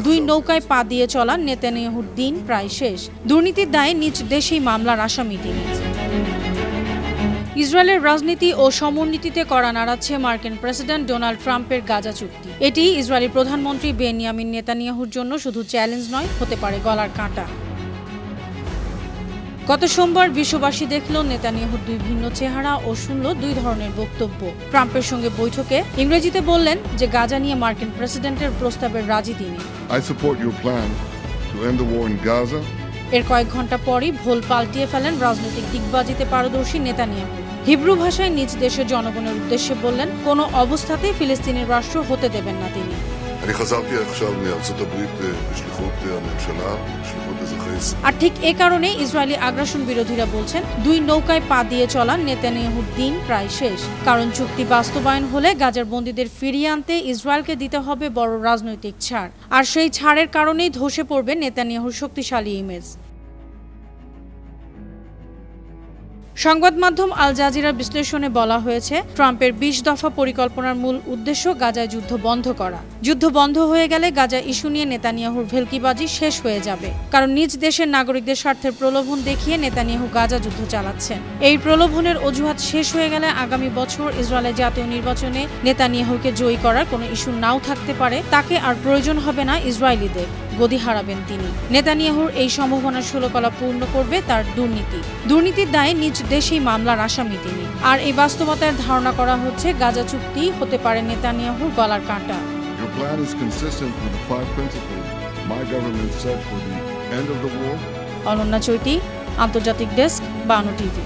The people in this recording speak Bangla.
দুই নৌকায় পা দিয়ে চলা নেতানিয়াহুর দিন প্রায় শেষ। দুর্নীতির দায়ে নিজ দেশেই মামলার আসামি তিনি। ইসরায়েলের রাজনীতি ও সমরনীতিতে কড়া নাড়াচ্ছে মার্কিন প্রেসিডেন্ট ডোনাল্ড ট্রাম্পের গাজা চুক্তি। এটি ইসরায়েলি প্রধানমন্ত্রী বেনিয়ামিন নেতানিয়াহুর জন্য শুধু চ্যালেঞ্জ নয়, হতে পারে গলার কাঁটা। গত সোমবার বিশ্ববাসী দেখল নেতানিয়াহুর দুই ভিন্ন চেহারা ও শুনল দুই ধরনের বক্তব্য। ট্রাম্পের সঙ্গে বৈঠকে ইংরেজিতে বললেন যে গাজা নিয়ে মার্কিন প্রেসিডেন্টের প্রস্তাবের রাজি তিনি। এর কয়েক ঘন্টা পরই ভোল পাল্টিয়ে ফেলেন রাজনৈতিক দিগবাজিতে পারদর্শী নেতানিয়াহু। হিব্রু ভাষায় নিজ দেশের জনগণের উদ্দেশ্যে বললেন, কোনো অবস্থাতেই ফিলিস্তিনের রাষ্ট্র হতে দেবেন না তিনি। আর ঠিক এ কারণে ইসরায়েলি আগ্রাসন বিরোধীরা বলছেন, দুই নৌকায় পা দিয়ে চলা নেতানিয়াহুর দিন প্রায় শেষ। কারণ চুক্তি বাস্তবায়ন হলে গাজার বন্দীদের ফিরিয়ে আনতে ইসরায়েলকে দিতে হবে বড় রাজনৈতিক ছাড়। আর সেই ছাড়ের কারণেই ধসে পড়বে নেতানিয়াহুর শক্তিশালী ইমেজ। সংবাদ মাধ্যম আল জাজিরার বিশ্লেষণে বলা হয়েছে, ট্রাম্পের ২০ দফা পরিকল্পনার মূল উদ্দেশ্য গাজায় যুদ্ধ বন্ধ করা। যুদ্ধ বন্ধ হয়ে গেলে গাজা ইস্যু নিয়ে নেতানিয়াহুর ভেলকিবাজি শেষ হয়ে যাবে। কারণ নিজ দেশের নাগরিকদের স্বার্থের প্রলোভন দেখিয়ে নেতানিয়াহু গাজা যুদ্ধ চালাচ্ছেন। এই প্রলোভনের অজুহাত শেষ হয়ে গেলে আগামী বছর ইসরায়েলের জাতীয় নির্বাচনে নেতানিয়াহুকে জয়ী করার কোনো ইস্যু নাও থাকতে পারে। তাকে আর প্রয়োজন হবে না ইসরায়েলিদের, গদি হারাবেন তিনি। নেতানিয়াহুর এই সম্ভাবনার ষোলকলা পূর্ণ করবে তার দুর্নীতি। দুর্নীতির দায়ে নিজ দেশেই মামলার আসামি তিনি। আর এই বাস্তবতার ধারণা করা হচ্ছে গাজা চুক্তি হতে পারে নেতানিয়াহুর গলার কাঁটা। অনন্যা চৈতি, আন্তর্জাতিক ডেস্ক, বানু টিভি।